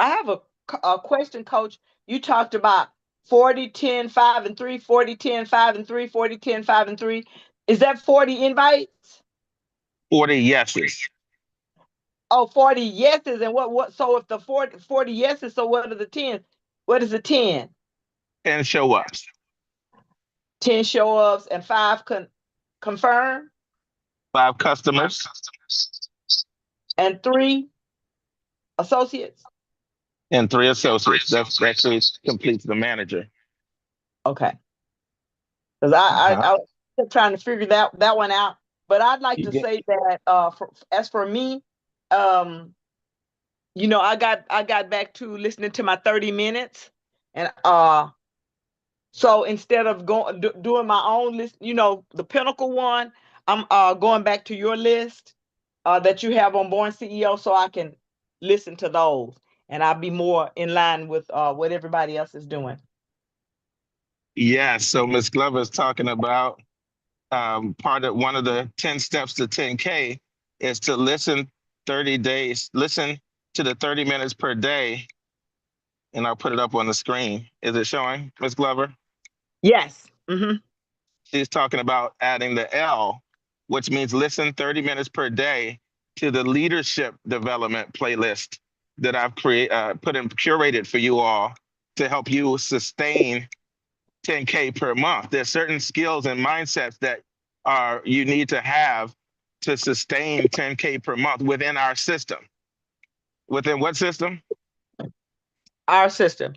I have a question, Coach. You talked about 40, 10, 5, and 3, 40, 10, 5, and 3, 40, 10, 5, and 3. Is that 40 invites? 40 yeses. Oh, 40 yeses. And so if the 40 yeses, so what are the 10? What is the 10? And show ups. 10 show ups and 5 confirm, 5 customers. and 3 associates. And 3 associates. That's actually completes the manager. Okay. Because I, Uh-huh. I, I was trying to figure that one out. But I'd like You to get say that as for me, um, I got back to listening to my 30 minutes, and so instead of doing my own list, the pinnacle one, I'm going back to your list that you have on Born CEO, so I can listen to those, and I'll be more in line with what everybody else is doing. Yeah, so Miss Glover is talking about part of one of the 10 steps to 10K is to listen 30 days, listen to the 30 minutes per day, and I'll put it up on the screen. Is it showing, Miss Glover? Yes. Mm-hmm. She's talking about adding the L, which means listen 30 minutes per day to the leadership development playlist that I've put and curated for you all to help you sustain 10K per month. There's certain skills and mindsets that you need to have to sustain 10K per month within our system. Within what system? Our system.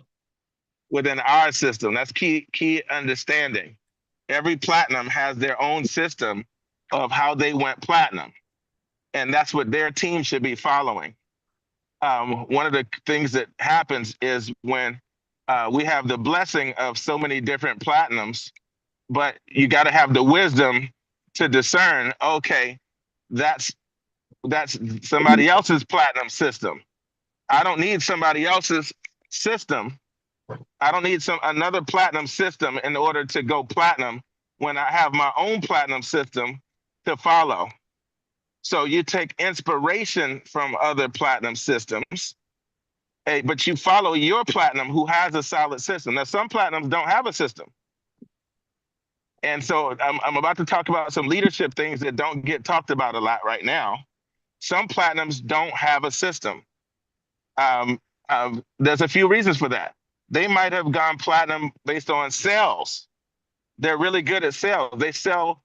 Within our system. That's key understanding. Every platinum has their own system of how they went platinum, and that's what their team should be following. One of the things that happens is when we have the blessing of so many different platinums, but you got to have the wisdom to discern. Okay, that's that's somebody else's platinum system. I don't need somebody else's system. I don't need another platinum system in order to go platinum when I have my own platinum system to follow. So you take inspiration from other platinum systems, but you follow your platinum who has a solid system. Now, some platinums don't have a system. And so I'm about to talk about some leadership things that don't get talked about a lot right now. Some platinums don't have a system. Um, there's a few reasons for that. They might have gone platinum based on sales. They're really good at sales. They sell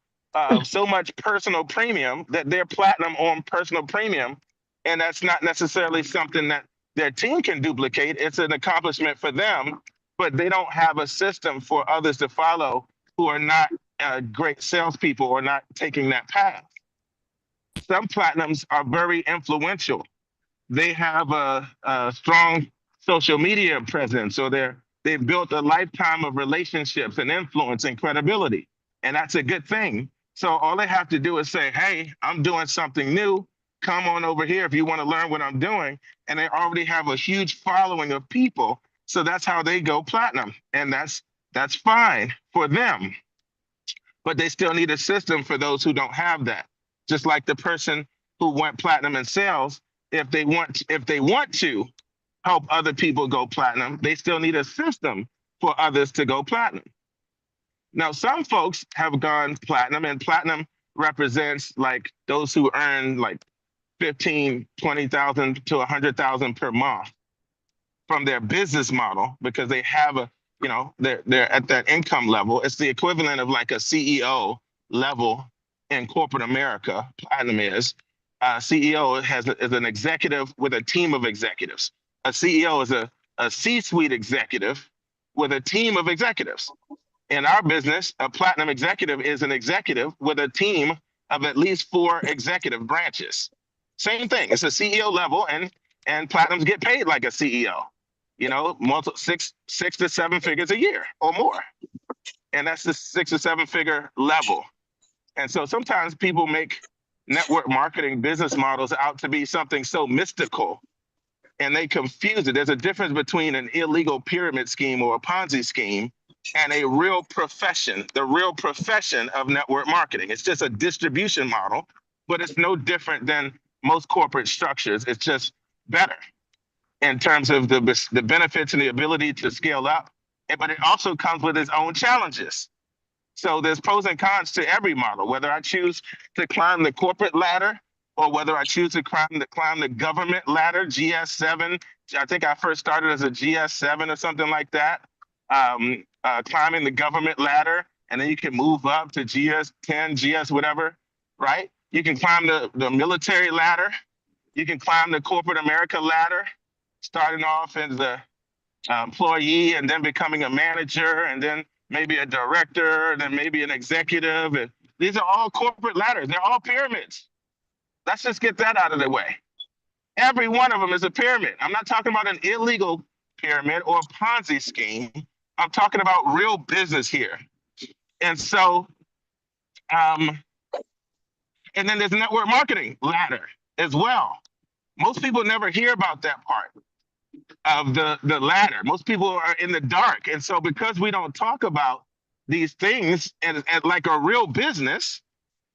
so much personal premium that they're platinum on personal premium. And that's not necessarily something that their team can duplicate. It's an accomplishment for them, but they don't have a system for others to follow who are not great salespeople or not taking that path. Some platinums are very influential. They have a strong social media presence, or they've built a lifetime of relationships and influence and credibility, and that's a good thing. So all they have to do is say, "Hey, I'm doing something new. Come on over here if you want to learn what I'm doing." And they already have a huge following of people, so that's how they go platinum, and that's fine for them. But they still need a system for those who don't have that. Just like the person who went platinum in sales, if they want to help other people go platinum, they still need a system for others to go platinum. Now, some folks have gone platinum, and platinum represents like those who earn like 15, 20,000 to 100,000 per month from their business model because they have they're at that income level. It's the equivalent of like a CEO level in corporate America. Platinum is CEO is an executive with a team of executives. A CEO is a C-suite executive with a team of executives. In our business, a platinum executive is an executive with a team of at least 4 executive branches. Same thing. It's a CEO level, and platinums get paid like a CEO. Six to seven figures a year or more, and that's the 6 or 7 figure level. And so sometimes people make network marketing business models out to be something so mystical, and they confuse it. There's a difference between an illegal pyramid scheme or a Ponzi scheme and a real profession, the real profession of network marketing. It's just a distribution model, but it's no different than most corporate structures. It's just better. in terms of the benefits and the ability to scale up, but it also comes with its own challenges. So there's pros and cons to every model, whether I choose to climb the corporate ladder or whether I choose to climb the government ladder, GS7. I think I first started as a GS7 or something like that, climbing the government ladder, and then you can move up to GS10, GS whatever, right? You can climb the military ladder. You can climb the corporate America ladder, starting off as a employee and then becoming a manager and then maybe a director and then maybe an executive. And these are all corporate ladders. They're all pyramids. Let's just get that out of the way. Every one of them is a pyramid. I'm not talking about an illegal pyramid or a Ponzi scheme. I'm talking about real business here. And so, and then there's network marketing ladder as well. Most people never hear about that part of the ladder. Most people are in the dark. And so because we don't talk about these things and like a real business,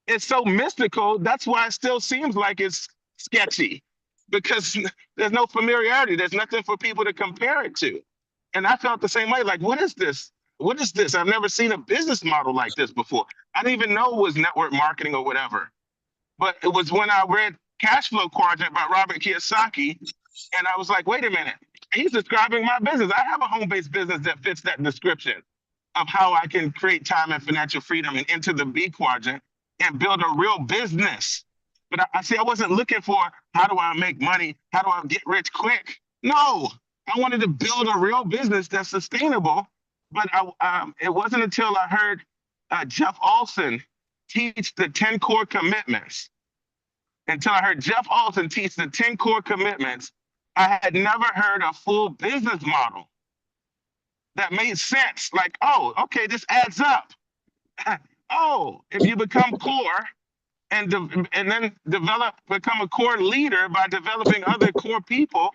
it's so mystical. That's why it still seems like it's sketchy, because there's no familiarity. There's nothing for people to compare it to. And I felt the same way. Like, what is this? What is this? I've never seen a business model like this before. I didn't even know it was network marketing or whatever. But it was when I read Cash Flow Quadrant by Robert Kiyosaki, and I was like, wait a minute. He's describing my business. I have a home-based business that fits that description of how I can create time and financial freedom and enter the B quadrant and build a real business. But I see, I wasn't looking for how do I make money? How do I get rich quick? No, I wanted to build a real business that's sustainable. But it wasn't until I heard Jeff Olson teach the 10 core commitments, until I heard Jeff Olson teach the 10 core commitments, I had never heard a full business model that made sense. Like, oh, okay, this adds up. Oh, if you become core and then become a core leader by developing other core people,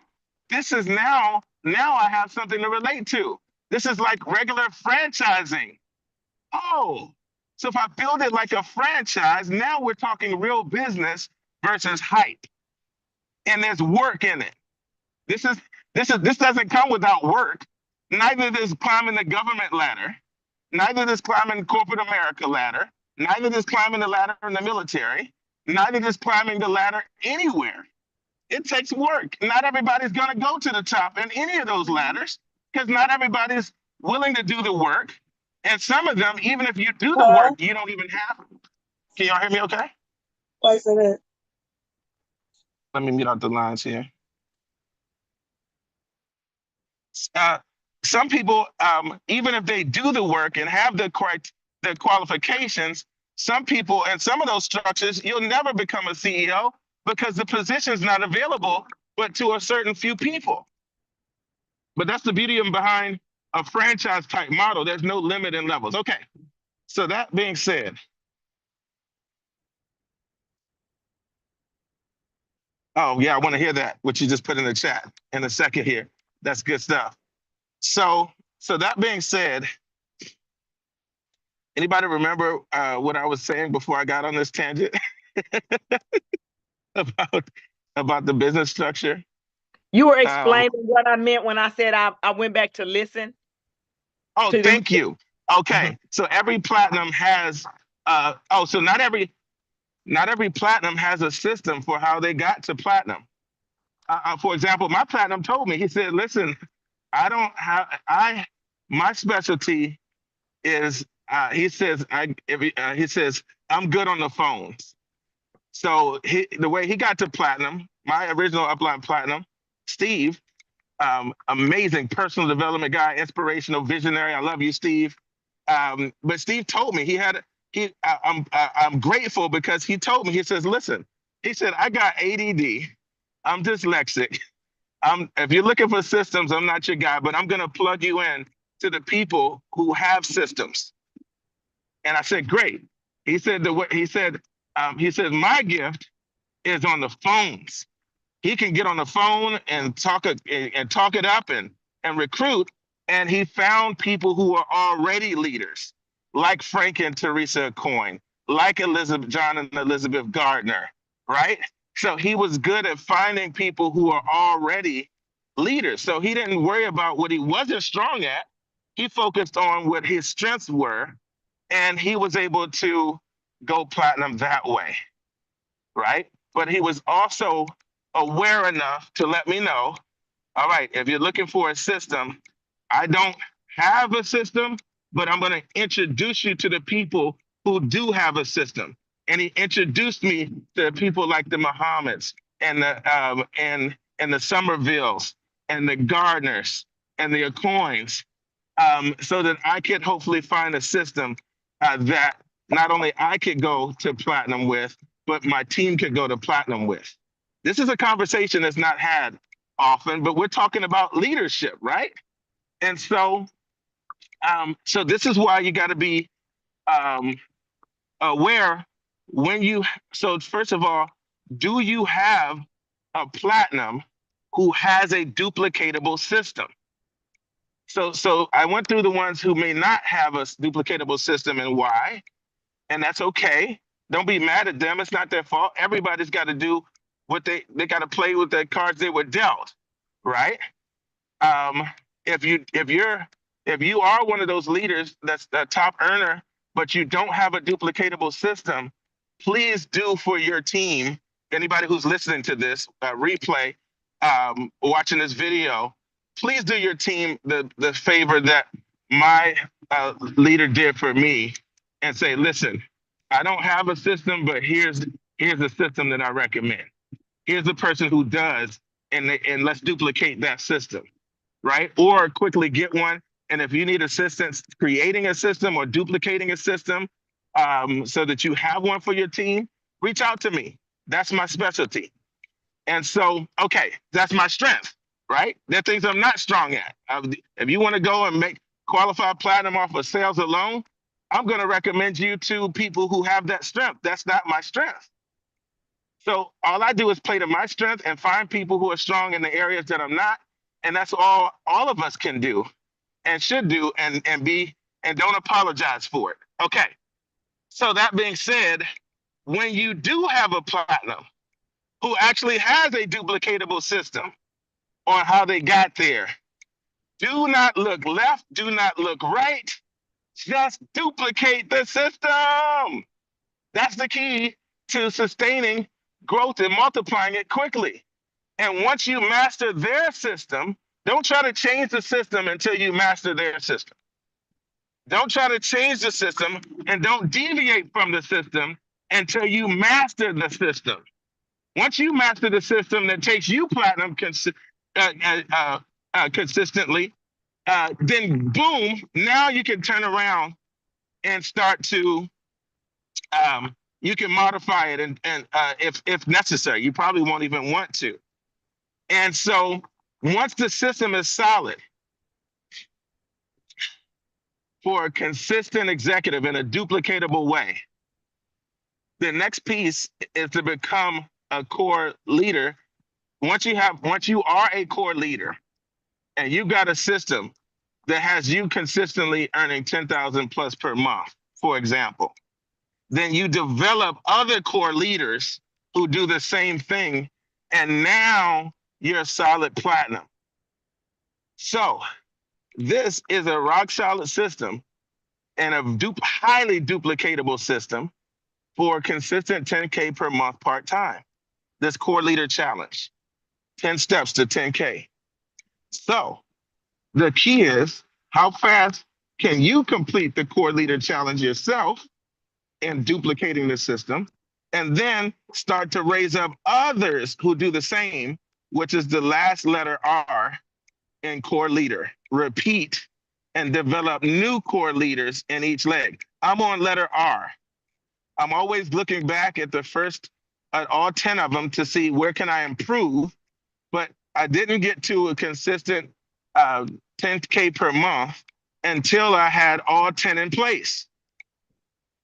this is now I have something to relate to. This is like regular franchising. Oh, so if I build it like a franchise, now we're talking real business versus hype. And there's work in it. This doesn't come without work. Neither does climbing the government ladder. Neither does climbing corporate America ladder. Neither does climbing the ladder in the military. Neither does climbing the ladder anywhere. It takes work. Not everybody's going to go to the top in any of those ladders because not everybody's willing to do the work. And some of them, even if you do the work, you don't even have it. Can y'all hear me okay? Why is it? Let me mute out the lines here. Some people, even if they do the work and have the qualifications, some people and some of those structures, you'll never become a CEO because the position's not available, but to a certain few people. But that's the beauty behind a franchise type model. There's no limit in levels. Okay, so that being said, oh yeah, I want to hear that, what you just put in the chat in a second here. That's good stuff. So that being said, anybody remember what I was saying before I got on this tangent about the business structure? You were explaining what I meant when I said I went back to listen. Oh, thank you. Okay, so every platinum has so not every platinum has a system for how they got to platinum. For example, my platinum told me, he said, listen, my specialty is, he says, I'm good on the phones. So the way he got to platinum, my original upline platinum, Steve, amazing personal development guy, inspirational, visionary. I love you, Steve. But Steve told me I'm grateful because he told me, he says, listen, he said, I got ADD. I'm dyslexic. If you're looking for systems, I'm not your guy, but I'm going to plug you in to the people who have systems. And I said, great. He said, my gift is on the phones. He can get on the phone and talk it up and recruit. And he found people who are already leaders, like Frank and Teresa Coyne, like John and Elizabeth Gardner, right? So he was good at finding people who are already leaders. So he didn't worry about what he wasn't strong at. He focused on what his strengths were, and he was able to go platinum that way, right? But he was also aware enough to let me know, all right, if you're looking for a system, I don't have a system, but I'm going to introduce you to the people who do have a system. And he introduced me to people like the Muhammads and the Somervilles and the Gardners and the Acoins, so that I could hopefully find a system that not only I could go to platinum with, but my team could go to platinum with. This is a conversation that's not had often, but we're talking about leadership, right? And so, so this is why you got to be um, aware when you. So first of all, do you have a platinum who has a duplicatable system? So I went through the ones who may not have a duplicatable system and why, and that's okay. Don't be mad at them. It's not their fault. Everybody's got to do what they got to play with the cards they were dealt, right? Um, if you are one of those leaders that's a top earner, but you don't have a duplicatable system, please do for your team. Anybody who's listening to this replay, watching this video, please do your team the favor that my leader did for me, and say, listen, I don't have a system, but here's a system that I recommend. Here's a person who does, and let's duplicate that system, right? Or quickly get one. And if you need assistance creating a system or duplicating a system, so that you have one for your team, reach out to me. That's my specialty. And so, okay, that's my strength, right? There are things I'm not strong at. If you want to go and make qualified platinum off of sales alone, I'm going to recommend you to people who have that strength. That's not my strength. So all I do is play to my strength and find people who are strong in the areas that I'm not. And that's all of us can do and should do, and don't apologize for it. Okay. So that being said, when you do have a platinum who actually has a duplicatable system on how they got there, do not look left, do not look right, just duplicate the system. That's the key to sustaining growth and multiplying it quickly. And once you master their system, don't try to change the system until you master their system. Don't try to change the system and don't deviate from the system until you master the system. Once you master the system that takes you platinum consistently, then boom, now you can turn around and start to, you can modify it, and if necessary, you probably won't even want to. And so once the system is solid for a consistent executive in a duplicatable way, the next piece is to become a core leader. Once you are a core leader and you got a system that has you consistently earning 10,000 plus per month, for example, then you develop other core leaders who do the same thing, and now you're a solid platinum. So this is a rock solid system and a highly duplicatable system for consistent 10K per month part-time. This core leader challenge, 10 steps to 10K. So the key is, how fast can you complete the core leader challenge yourself in duplicating the system, and then start to raise up others who do the same, which is the last letter R in core leader. Repeat and develop new core leaders in each leg. I'm on letter R. I'm always looking back at all 10 of them to see where can I improve, but I didn't get to a consistent 10K per month until I had all 10 in place.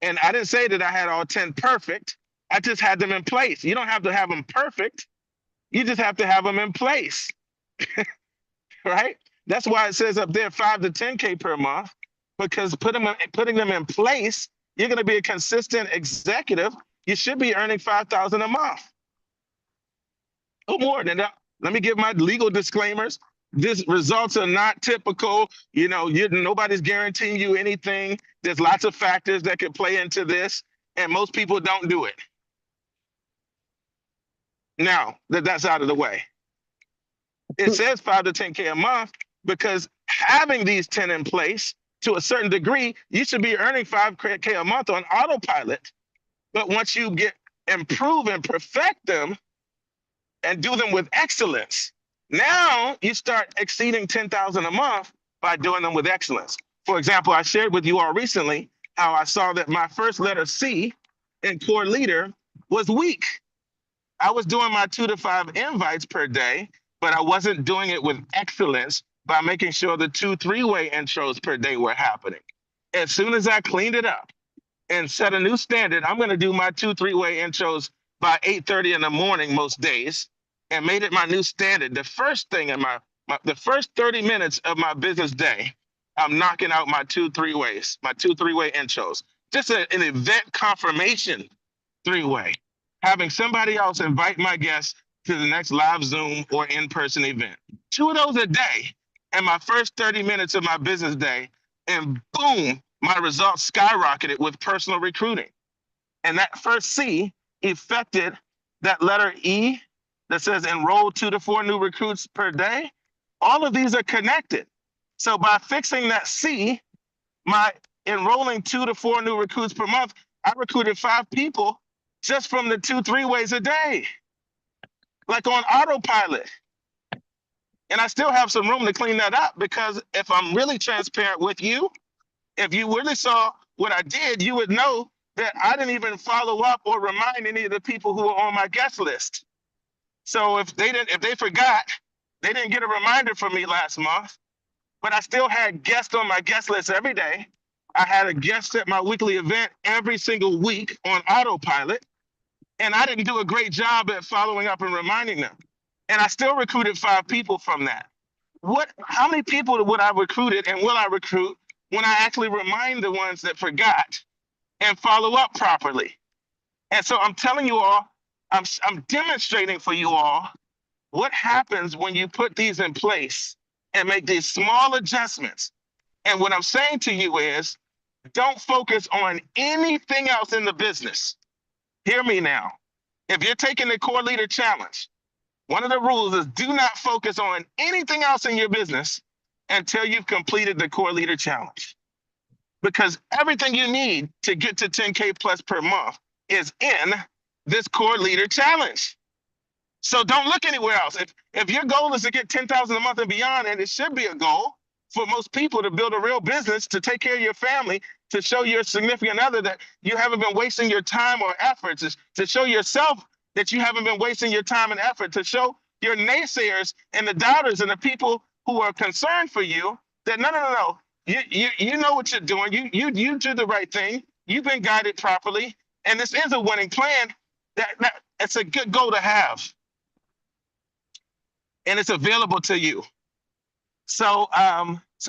And I didn't say that I had all 10 perfect. I just had them in place. You don't have to have them perfect. You just have to have them in place, right? That's why it says up there 5 to 10K per month, because putting them in place, you're going to be a consistent executive. You should be earning 5,000 a month or more than that. Let me give my legal disclaimers. This results are not typical. Nobody's guaranteeing you anything. There's lots of factors that could play into this, and most people don't do it. Now that that's out of the way, it says 5 to 10K a month because having these 10 in place to a certain degree, you should be earning 5K a month on autopilot. But once you improve and perfect them and do them with excellence, now you start exceeding 10,000 a month by doing them with excellence. For example, I shared with you all recently how I saw that my first letter C in core leader was weak. I was doing my 2 to 5 invites per day, but I wasn't doing it with excellence by making sure the 2 3-way intros per day were happening. As soon as I cleaned it up and set a new standard, I'm going to do my 2 3-way intros by 8:30 in the morning most days, and made it my new standard. The first thing in the first 30 minutes of my business day, I'm knocking out my 2 3-ways, my 2 3-way intros. Just an event confirmation 3-way. Having somebody else invite my guests to the next live Zoom or in-person event. 2 of those a day in my first 30 minutes of my business day, and boom, my results skyrocketed with personal recruiting. And that first C affected that letter E that says enroll 2 to 4 new recruits per day. All of these are connected. So by fixing that C, my enrolling 2 to 4 new recruits per month, I recruited 5 people just from the 2 3-ways a day, like on autopilot. And I still have some room to clean that up, because if I'm really transparent with you, if you really saw what I did, you would know that I didn't even follow up or remind any of the people who were on my guest list. So if they forgot, they didn't get a reminder from me last month, but I still had guests on my guest list every day. I had a guest at my weekly event every single week on autopilot, and I didn't do a great job at following up and reminding them. And I still recruited 5 people from that. How many people would I recruited and will I recruit when I actually remind the ones that forgot and follow up properly? And so I'm telling you all, I'm demonstrating for you all what happens when you put these in place and make these small adjustments. And what I'm saying to you is, don't focus on anything else in the business. Hear me now. If you're taking the Core Leader Challenge, one of the rules is do not focus on anything else in your business until you've completed the Core Leader Challenge. Because everything you need to get to 10K plus per month is in this Core Leader Challenge. So don't look anywhere else. If your goal is to get 10,000 a month and beyond, and it should be a goal for most people to build a real business, to take care of your family, to show your significant other that you haven't been wasting your time or efforts, to show yourself that you haven't been wasting your time and effort, to show your naysayers and the doubters and the people who are concerned for you that no. You know what you're doing. You do the right thing. You've been guided properly, and this is a winning plan. That it's a good goal to have, and it's available to you. So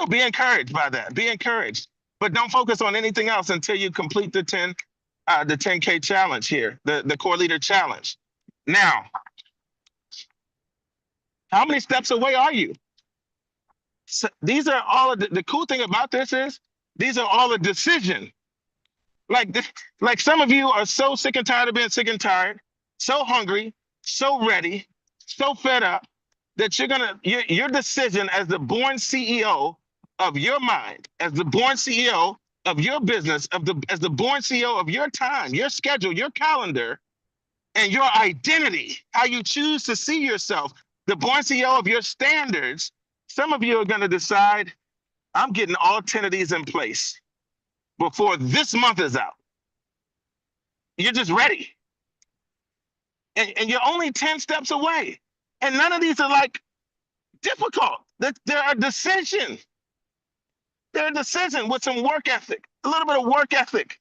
be encouraged by that. Be encouraged, but don't focus on anything else until you complete the 10K challenge here, the Core Leader Challenge. Now, how many steps away are you? So these are all of the cool thing about this is these are all a decision. Like some of you are so sick and tired of being sick and tired, so hungry, so ready, so fed up that your decision as the born CEO of your mind, as the born CEO of your business, as the born CEO of your time, your schedule, your calendar, and your identity, how you choose to see yourself, the born CEO of your standards. Some of you are going to decide, I'm getting all 10 of these in place before this month is out. You're just ready. And you're only 10 steps away. And none of these are like difficult. There are decisions. They're a decision with some work ethic, a little bit of work ethic.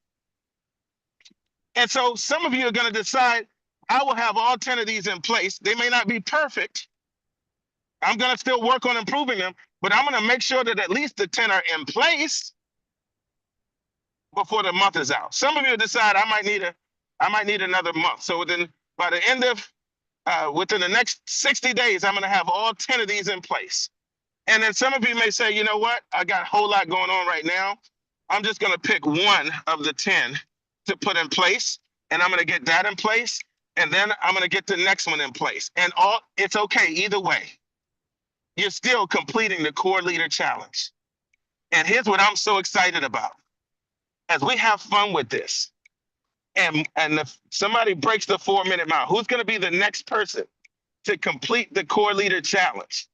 And so some of you are going to decide, I will have all 10 of these in place. They may not be perfect. I'm going to still work on improving them, but I'm going to make sure that at least the 10 are in place before the month is out. Some of you decide I might need another month. So then by the end of within the next 60 days, I'm going to have all 10 of these in place. And then some of you may say, you know what? I got a whole lot going on right now. I'm just going to pick one of the 10 to put in place. And I'm going to get that in place. And then I'm going to get the next one in place. And it's okay either way. You're still completing the Core Leader Challenge. And here's what I'm so excited about. As we have fun with this, and if somebody breaks the 4-minute mile, who's going to be the next person to complete the Core Leader Challenge?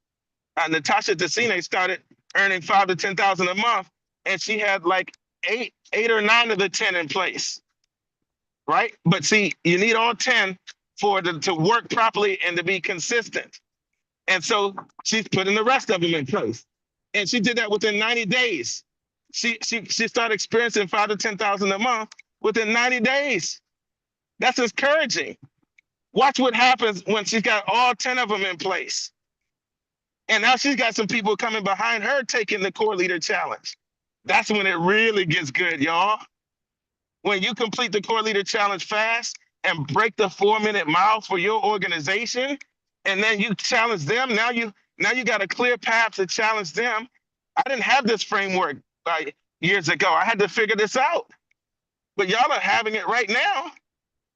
Natasha Dessine started earning 5 to 10,000 a month, and she had like eight or 9 of the 10 in place, right? But see, you need all 10 for it to work properly and to be consistent. And so she's putting the rest of them in place, and she did that within 90 days. She started experiencing 5 to 10,000 a month within 90 days. That's encouraging. Watch what happens when she's got all 10 of them in place. And now she's got some people coming behind her taking the Core Leader Challenge. That's when it really gets good, y'all. When you complete the Core Leader Challenge fast and break the 4-minute mile for your organization, and then you challenge them, now you got a clear path to challenge them. I didn't have this framework years ago. I had to figure this out. But y'all are having it right now.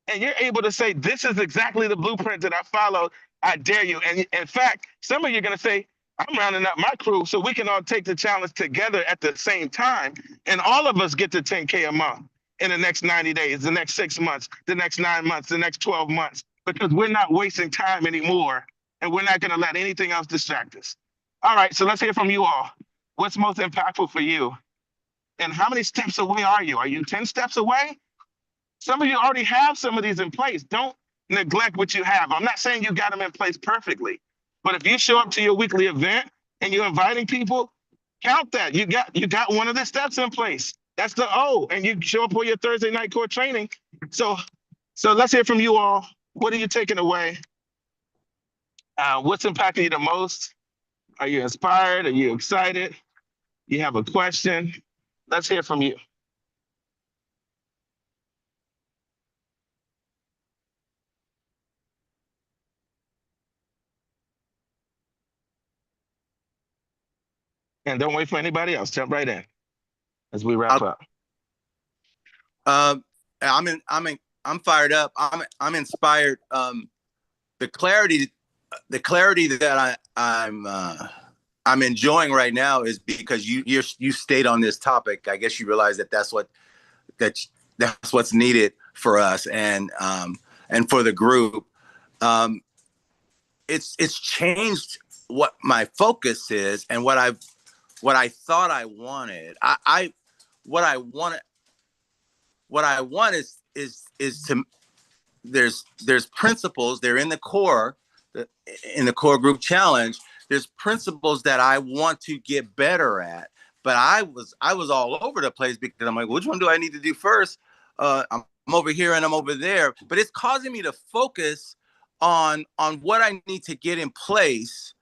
And you're able to say, this is exactly the blueprint that I followed. I dare you. And in fact, some of you are going to say, I'm rounding up my crew so we can all take the challenge together at the same time. And all of us get to 10K a month in the next 90 days, the next 6 months, the next 9 months, the next 12 months, because we're not wasting time anymore. And we're not going to let anything else distract us. All right, so let's hear from you all. What's most impactful for you? And how many steps away are you? Are you 10 steps away? Some of you already have some of these in place. Don't neglect what you have. I'm not saying you got them in place perfectly, but if you show up to your weekly event and you're inviting people, count that. You got one of the steps in place. That's the O. And you show up for your Thursday night core training. So let's hear from you all. What are you taking away? What's impacting you the most? Are you inspired? Are you excited? You have a question? Let's hear from you. And don't wait for anybody else. Jump right in as we wrap up. I'm fired up. I'm inspired. The clarity that I'm enjoying right now is because you stayed on this topic. I guess you realize that's what's needed for us and for the group. It's changed what my focus is and what I thought I wanted. What I want is to there's principles. They're in the core group challenge. There's principles that I want to get better at, but I was all over the place because I'm like, which one do I need to do first? I'm over here and I'm over there, but it's causing me to focus on what I need to get in place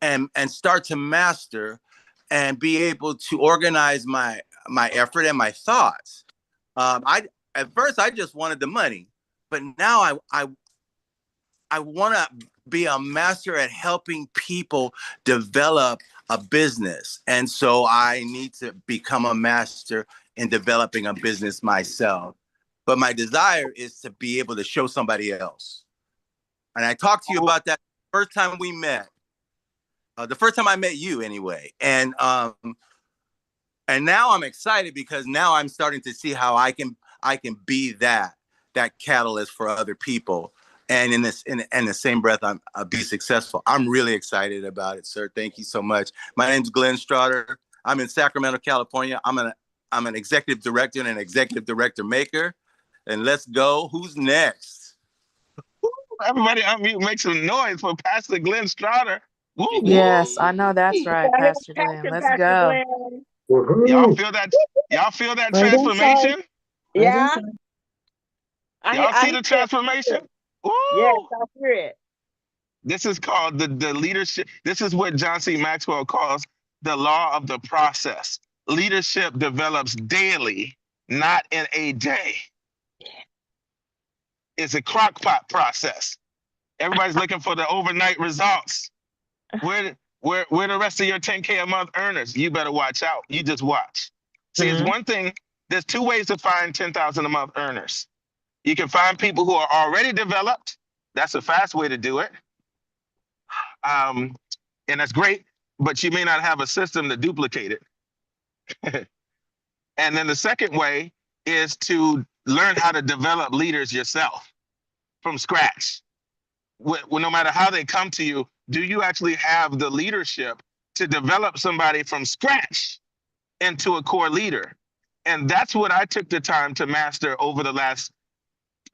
and start to master and be able to organize my effort and my thoughts. At first I just wanted the money, but now I want to be a master at helping people develop a business. And so I need to become a master in developing a business myself. But my desire is to be able to show somebody else. And I talked to you about that the first time we met. The first time I met you anyway. And now I'm excited because now I'm starting to see how I can be that catalyst for other people. And in the same breath, I'll be successful. I'm really excited about it, sir. Thank you so much. My name's Glenn Strotter. I'm in Sacramento, California. I'm an executive director and an executive director maker. And let's go. Who's next? Everybody unmute, make some noise for Pastor Glenn Strotter. Woo, yes, I know that's right, Pastor Glenn. Let's go. Glenn. Y'all feel that? Y'all feel that transformation? Yeah. Y'all see the transformation? Woo. Yes, I hear it. This is called the leadership. This is what John C. Maxwell calls the law of the process. Leadership develops daily, not in a day. It's a crock pot process. Everybody's looking for the overnight results. Where the rest of your 10K a month earners? You better watch out. You just watch. See, it's one thing. There's two ways to find 10,000 a month earners. You can find people who are already developed. That's a fast way to do it. And that's great, but you may not have a system to duplicate it. And then the second way is to learn how to develop leaders yourself from scratch. No matter how they come to you, do you actually have the leadership to develop somebody from scratch into a core leader? And that's what I took the time to master over the last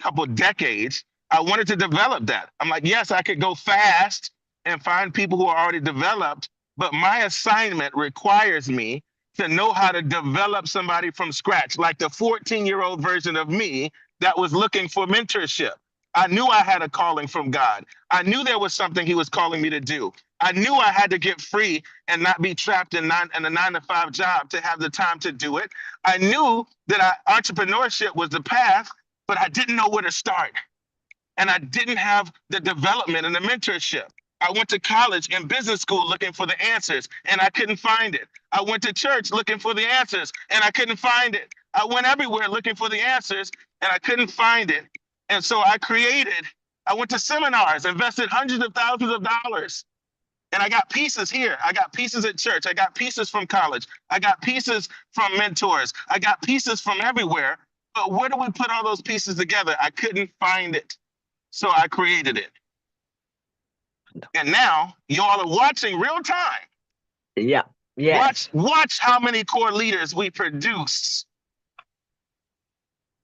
couple decades. I wanted to develop that. I'm like, yes, I could go fast and find people who are already developed, but my assignment requires me to know how to develop somebody from scratch, like the 14-year-old version of me that was looking for mentorship. I knew I had a calling from God. I knew there was something he was calling me to do. I knew I had to get free and not be trapped in a 9-to-5 job to have the time to do it. I knew that entrepreneurship was the path, but I didn't know where to start. And I didn't have the development and the mentorship. I went to college and business school looking for the answers, and I couldn't find it. I went to church looking for the answers, and I couldn't find it. I went everywhere looking for the answers, and I couldn't find it. And so I went to seminars, invested hundreds of thousands of dollars, and I got pieces here. I got pieces at church. I got pieces from college. I got pieces from mentors. I got pieces from everywhere. But where do we put all those pieces together? I couldn't find it. So I created it. And now y'all are watching real time. Yeah. Watch how many core leaders we produce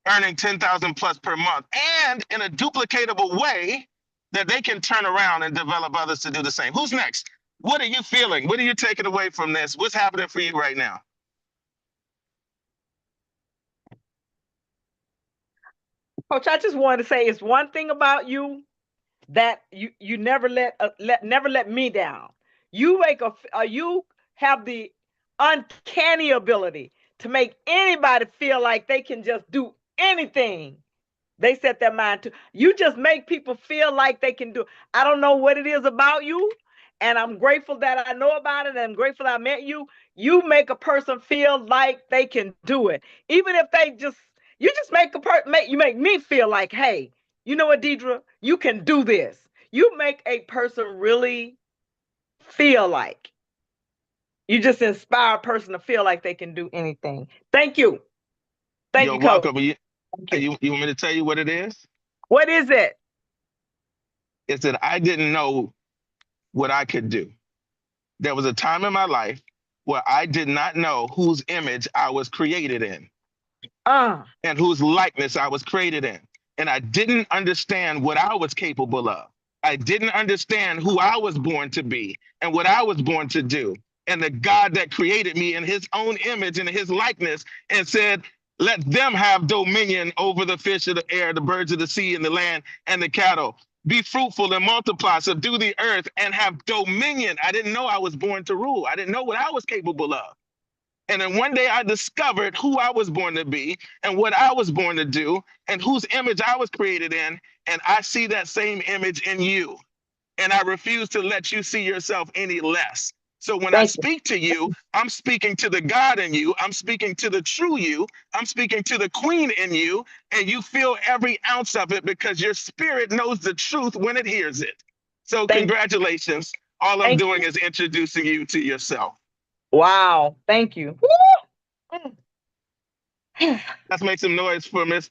earning 10,000 plus per month, and in a duplicatable way that they can turn around and develop others to do the same. Who's next? What are you feeling? What are you taking away from this? What's happening for you right now? Coach, I just wanted to say it's one thing about you that you never let me down. You have the uncanny ability to make anybody feel like they can just do anything they set their mind to. You just make people feel like they can do. I don't know what it is about you, and I'm grateful that I know about it, and I'm grateful I met you. You make a person feel like they can do it, even if you just make me feel like, hey, you know what, Deidre, you can do this. You make a person really feel like. You just inspire a person to feel like they can do anything. Thank you. Thank You're you, Coach. welcome. You want me to tell you what it is? What is it? It's that I didn't know what I could do. There was a time in my life where I did not know whose image I was created in and whose likeness I was created in. And I didn't understand what I was capable of. I didn't understand who I was born to be and what I was born to do. And the God that created me in his own image and his likeness and said, let them have dominion over the fish of the air, the birds of the sea, and the land, and the cattle. Be fruitful and multiply, subdue the earth, and have dominion. I didn't know I was born to rule. I didn't know what I was capable of. And then one day I discovered who I was born to be and what I was born to do and whose image I was created in. And I see that same image in you. And I refuse to let you see yourself any less. So when I speak to you, I'm speaking to the God in you. I'm speaking to the true you. I'm speaking to the queen in you. And you feel every ounce of it because your spirit knows the truth when it hears it. So congratulations. All I'm doing is introducing you to yourself. Wow. Thank you. Let's make some noise for Miss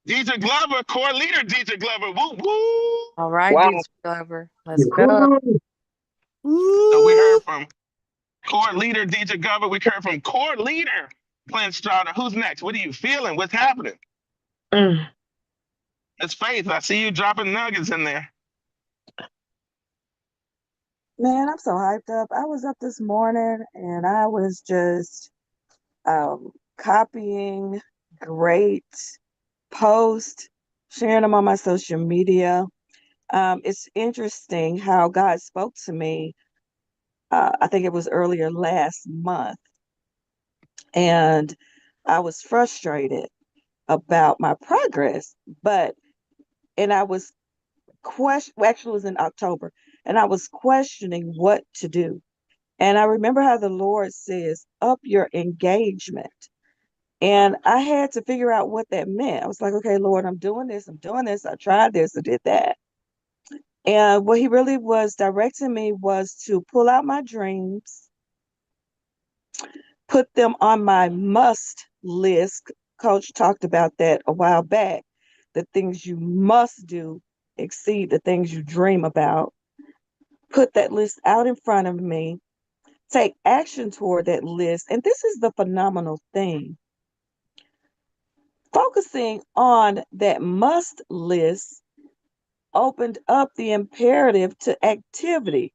Deidre Glover, core leader Deidre Glover. Woo, woo. All right, wow. Deidre Glover. Let's go. So we heard from core leader Deidre Glover. We heard from core leader Clint Strada. Who's next? What are you feeling? What's happening? It's Faith. I see you dropping nuggets in there. Man, I'm so hyped up. I was up this morning and I was just copying great posts, sharing them on my social media. It's interesting how God spoke to me. I think it was earlier last month. And I was frustrated about my progress, and I was actually, it was in October, and I was questioning what to do. And I remember how the Lord says, up your engagement. And I had to figure out what that meant. I was like, okay, Lord, I'm doing this. I'm doing this. I tried this. I did that. And what he really was directing me was to pull out my dreams, put them on my must list. Coach talked about that a while back. The things you must do exceed the things you dream about. Put that list out in front of me, take action toward that list. And this is the phenomenal thing. Focusing on that must list opened up the imperative to activity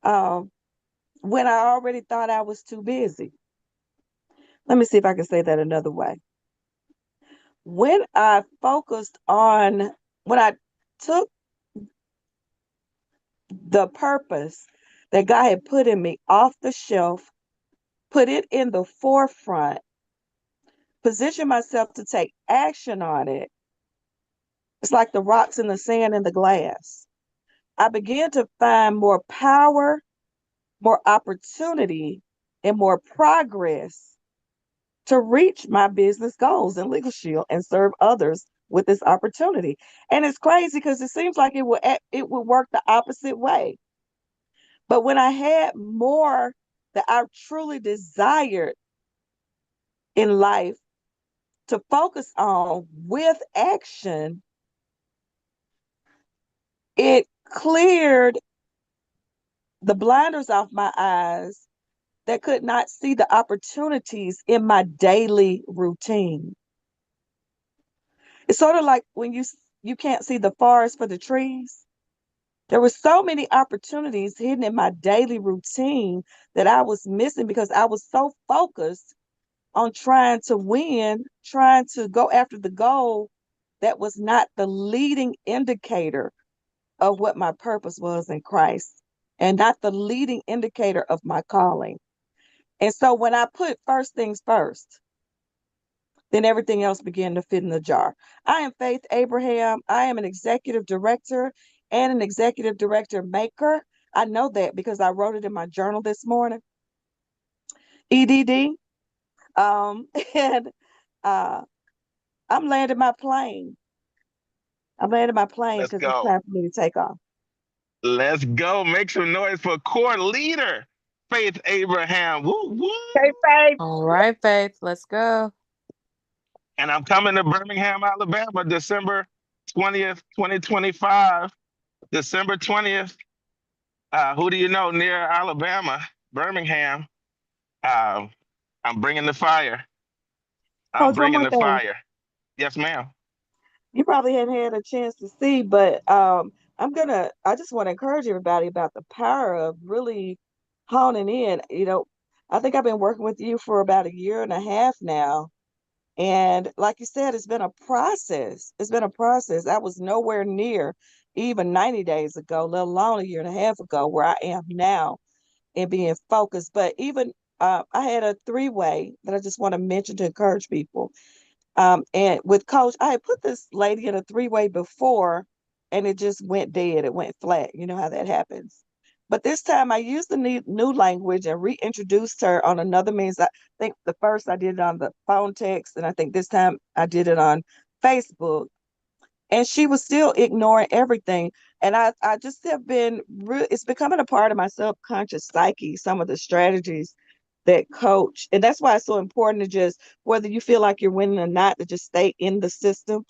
when I already thought I was too busy. Let me see if I can say that another way. When I focused on, when I took the purpose that God had put in me off the shelf, put it in the forefront, position myself to take action on it, it's like the rocks in the sand and the glass. I began to find more power, more opportunity, and more progress to reach my business goals in Legal Shield and serve others with this opportunity. And it's crazy because it seems like it would work the opposite way. But when I had more that I truly desired in life to focus on with action, it cleared the blinders off my eyes that could not see the opportunities in my daily routine. It's sort of like when you can't see the forest for the trees. There were so many opportunities hidden in my daily routine that I was missing because I was so focused on trying to win, trying to go after the goal that was not the leading indicator of what my purpose was in Christ and not the leading indicator of my calling. And so when I put first things first, then everything else began to fit in the jar. I am Faith Abraham. I am an executive director and an executive director maker. I know that because I wrote it in my journal this morning. EDD. And uh, I'm landing my plane. I'm landing my plane Let's because it's go. time for me to take off. Let's go. Make some noise for core leader, Faith Abraham. Woo, woo. Okay, Faith. All right, Faith. Let's go. And I'm coming to Birmingham, Alabama, December 20th, 2025. December 20th. Who do you know near Alabama, Birmingham? Uh, I'm bringing the fire. I'm Coach, one bringing more the thing. fire. Yes, ma'am. You probably hadn't had a chance to see, but I just want to encourage everybody about the power of really honing in. I think I've been working with you for about a year and a half now. And like you said, it's been a process. It's been a process. I was nowhere near even 90 days ago, let alone a year and a half ago, where I am now and being focused. But even I had a three-way that I just want to mention to encourage people. And with Coach, I had put this lady in a three-way before, and it just went dead. It went flat. You know how that happens. But this time I used the new language and reintroduced her on another means. I think the first I did it on the phone text, and I think this time I did it on Facebook. And she was still ignoring everything. And I just have been, it's becoming a part of my subconscious psyche, some of the strategies that coach. And that's why it's so important to just, whether you feel like you're winning or not, to just stay in the system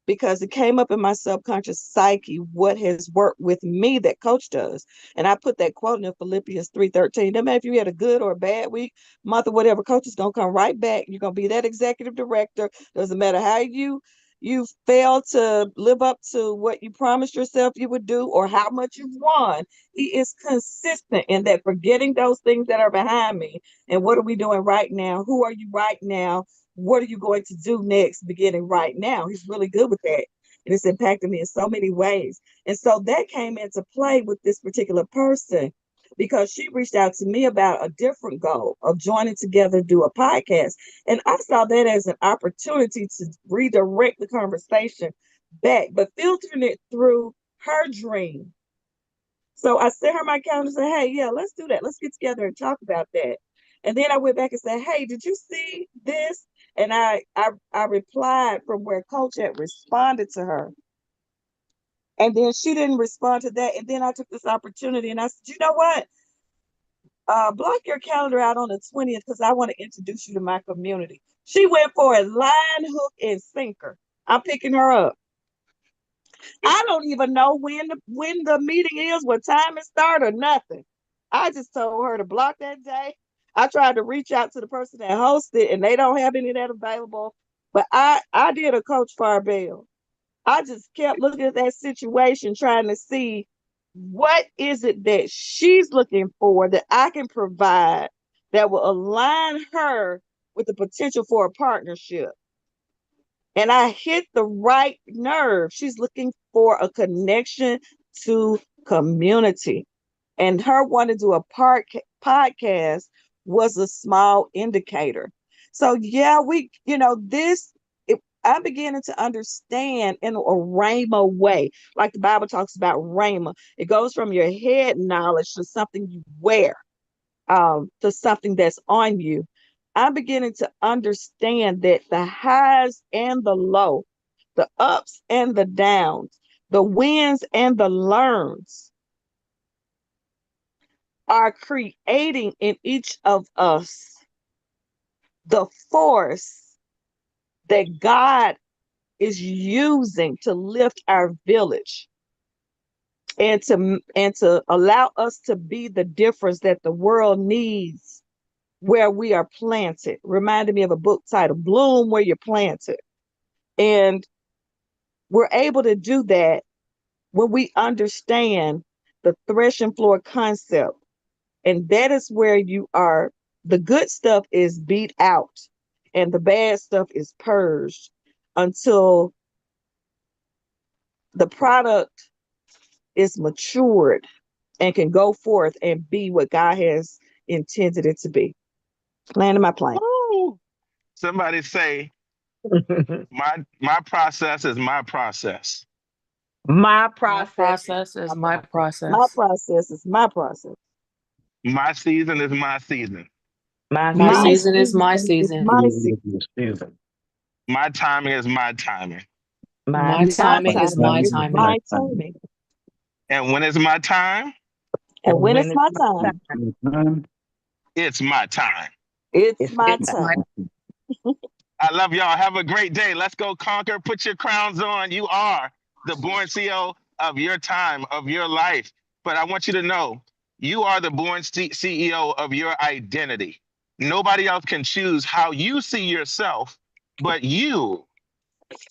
because it came up in my subconscious psyche what has worked with me that coach does. And I put that quote in Philippians 3:13. No matter if you had a good or a bad week, month, or whatever, coach is gonna come right back. You're gonna be that executive director. Doesn't matter how you failed to live up to what you promised yourself you would do or how much you've won. He is consistent in that, forgetting those things that are behind me. And what are we doing right now? Who are you right now? What are you going to do next, beginning right now? He's really good with that. And it's impacted me in so many ways. And so that came into play with this particular person because she reached out to me about a different goal of joining together, do a podcast. And I saw that as an opportunity to redirect the conversation back, but filtering it through her dream. So I sent her my calendar and said, hey, yeah, let's do that. Let's get together and talk about that. And then I went back and said, hey, did you see this? And I replied from where Coach had responded to her. And then she didn't respond to that. And then I took this opportunity and I said, you know what? Block your calendar out on the 20th because I want to introduce you to my community. She went for a line, hook, and sinker. I'm picking her up. I don't even know when the meeting is, what time it starts, or nothing. I just told her to block that day. I tried to reach out to the person that hosted, and they don't have any of that available. But I did a Coach Farbell. I just kept looking at that situation, trying to see what is it that she's looking for that I can provide that will align her with the potential for a partnership. And I hit the right nerve. She's looking for a connection to community. And her wanting to do a podcast was a small indicator. So yeah, I'm beginning to understand in a rhema way, like the Bible talks about rhema. It goes from your head knowledge to something you wear, to something that's on you. I'm beginning to understand that the highs and the low, the ups and the downs, the wins and the learns are creating in each of us the force that God is using to lift our village and to allow us to be the difference that the world needs where we are planted. Reminded me of a book titled Bloom Where You're Planted. And we're able to do that when we understand the threshing floor concept. And that is where the good stuff is beat out and the bad stuff is purged until the product is matured and can go forth and be what God has intended it to be. Landing my plane. Woo! Somebody say, my process is my process. My My process is process is my my process. My process. process is my process. My season is my season. My My My season season is my season is season. my season. My timing is my timing. my My My timing is timing my is timing. my timing. And when it's my time, And and when when it's it's my my time, time, it's my time. it's it's my my It's time. my time. I love y'all. Have a great day. Let's go conquer. Put your crowns on. You are the born CEO of your time, of your life. But I want you to know you are the born CEO of your identity. Nobody else can choose how you see yourself, but you.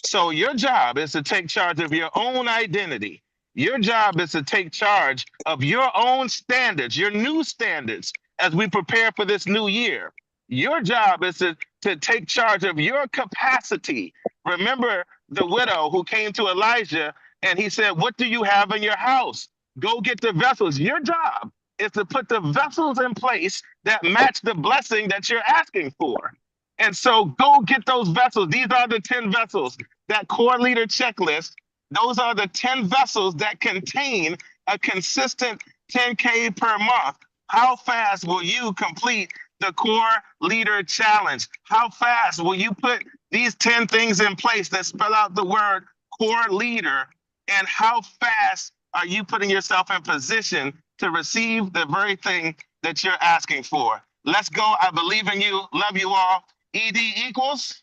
So your job is to take charge of your own identity. Your job is to take charge of your own standards, your new standards as we prepare for this new year. Your job is to take charge of your capacity. Remember the widow who came to Elijah and he said, what do you have in your house? Go get the vessels. Your job is to put the vessels in place that match the blessing that you're asking for. And so go get those vessels. These are the 10 vessels, that core leader checklist. Those are the 10 vessels that contain a consistent 10K per month. How fast will you complete the core leader challenge? How fast will you put these 10 things in place that spell out the word core leader? And how fast are you putting yourself in position to receive the very thing that you're asking for? Let's go. I believe in you. Love you all. ED equals.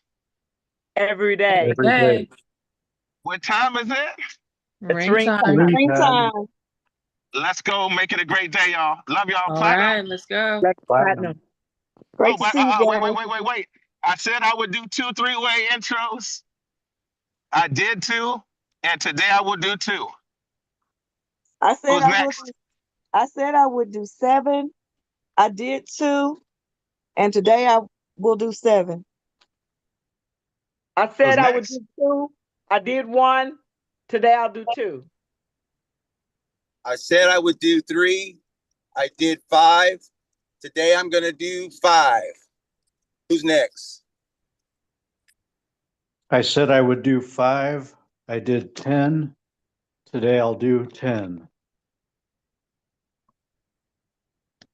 Every every day. day. What time is it? It's Ring ring time. time. Springtime. Let's go. Make it a great day, y'all. Love y'all. All Platinum. right, let's go. Like platinum. Great Oh, to but see you guys. wait. I said I would do 2 3-way intros. I did 2, and today I will do 2. I said Who's I would next? I said I would do 7. I did 2, and today I will do 7. I Who's said I would next? do 2. I did 1. Today I'll do 2. I said I would do 3. I did 5. Today I'm going to do 5. Who's next? I said I would do 5. I did 10. Today I'll do 10.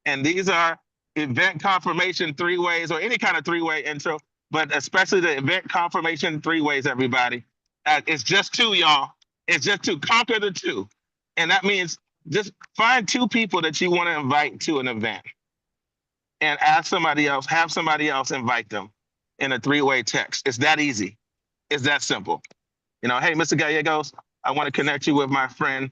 And these are event confirmation 3-ways or any kind of 3-way intro, but especially the event confirmation 3-ways, everybody. It's just 2, y'all. It's just to conquer the 2. And that means just find 2 people that you want to invite to an event and ask somebody else, have somebody else invite them in a 3-way text. It's that easy. It's that simple. You know, hey, Mr. Gallegos, I want to connect you with my friend,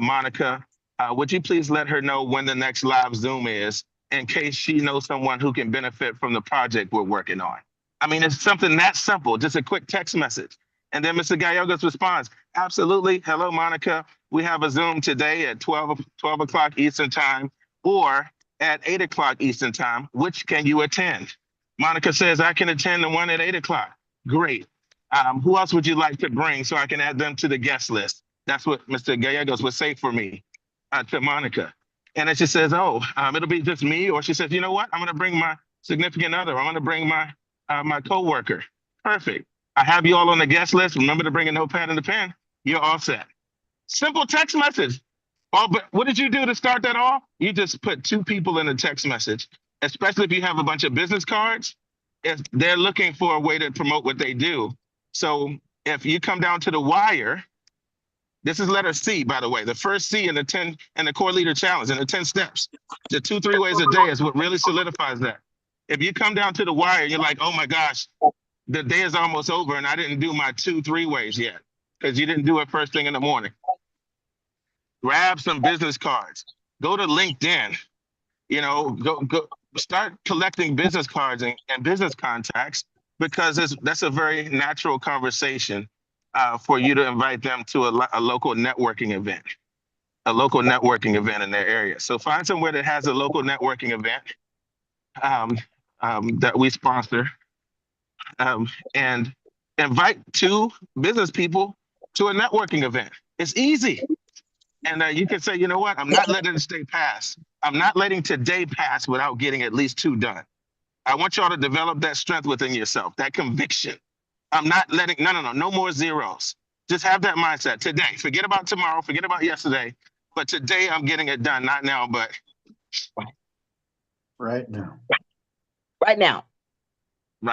Monica. Would you please let her know when the next live Zoom is in case she knows someone who can benefit from the project we're working on? I mean, it's something that simple, just a quick text message. And then Mr. Gallegos responds, absolutely. Hello, Monica. We have a Zoom today at 12 o'clock Eastern time or at 8 o'clock Eastern time. Which can you attend? Monica says, I can attend the one at 8 o'clock. Great. Who else would you like to bring so I can add them to the guest list? That's what Mr. Gallegos would say for me to Monica. And then she says, oh, it'll be just me. Or she says, you know what? I'm going to bring my significant other. I'm going to bring my coworker. Perfect. I have you all on the guest list. Remember to bring a notepad and a pen. You're all set. Simple text message. Oh, but what did you do to start that off? You just put 2 people in a text message, especially if you have a bunch of business cards. If they're looking for a way to promote what they do. So if you come down to the wire, this is letter C, by the way, the first C in the 10 and the core leader challenge and the 10 steps. The 2, 3 ways a day is what really solidifies that. If you come down to the wire, you're like, oh my gosh, the day is almost over and I didn't do my 2, 3 ways yet because you didn't do it first thing in the morning. Grab some business cards. Go to LinkedIn. You know, go start collecting business cards and business contacts because that's a very natural conversation for you to invite them to a local networking event, in their area. So find somewhere that has a local networking event that we sponsor and invite 2 business people to a networking event. It's easy. And you can say, you know what? I'm not letting this day pass. I'm not letting today pass without getting at least 2 done. I want y'all to develop that strength within yourself, that conviction. I'm not letting, no more zeros. Just have that mindset today. Forget about tomorrow, forget about yesterday. But today I'm getting it done, not now, but right now. Right now.